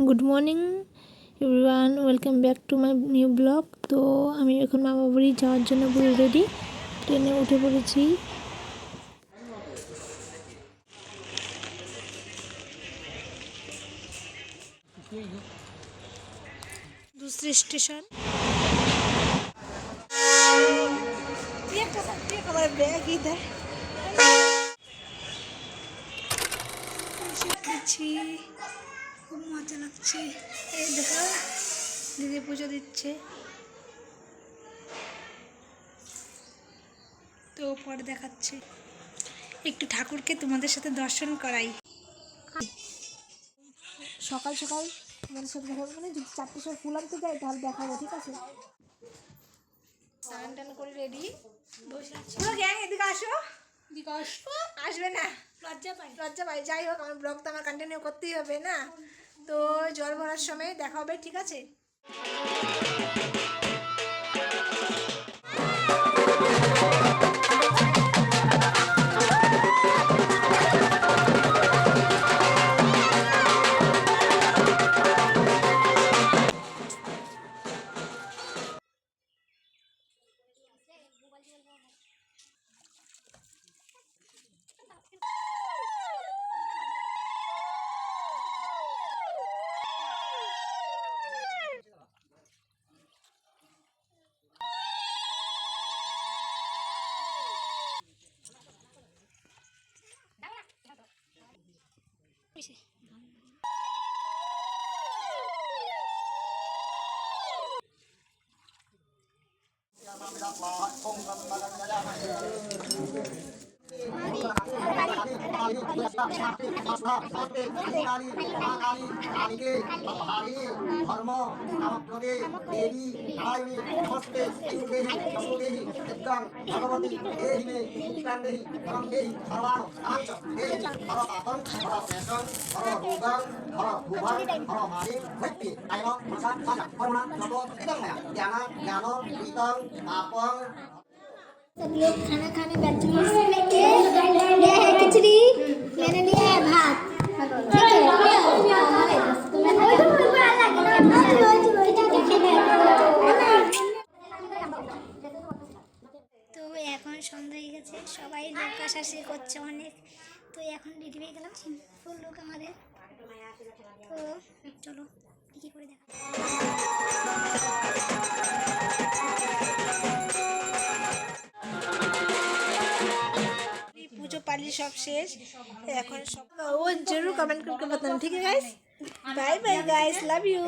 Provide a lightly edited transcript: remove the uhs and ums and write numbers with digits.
Good morning everyone, welcome back to my new blog. তো আমি এখন মামা বাড়ি যাওয়ার জন্য পুরো রেডি, ট্রেনে উঠে পড়েছি। दूसरे स्टेशन हमारा बैग इधर খুব মজা লাগছে। এই দেখো দিদি পুজো দিচ্ছে, তো পরে দেখাচ্ছে। একটু ঠাকুরকে তোমাদের সাথে দর্শন করাই। সকাল সকাল তোমাদের সাথে দেখা মানে যদি 4টের সময় ফুল আনতে যাই তাহলে দেখাবো, ঠিক আছে? স্নান টান করে রেডি বসে আছি। পুরো গ্যাং এদিকে আসো। আসবে না, লজ্জা পাই। যাই হোক, আমার ব্লগ তো আমার কন্টিনিউ করতেই হবে না, তো জল ভরার সময় দেখা হবে, ঠিক আছে? सब लोग खाना खाने बैठ चुके हैं। ये है खिचड़ी, मैंने लिया है भात, ठीक है? তো এখন সন্ধ্যা হয়ে গেছে, সবাই লোক আসাশি করছে অনেক, তো এখন রেডি হয়ে গেলাম ফুল লোক আমাদের। তো চলো কি করে দেখা। पूजो पाली सब शेष এখন সব। वो जरूर कमेंट करके बताना, ठीक है guys? Bye bye guys, love you.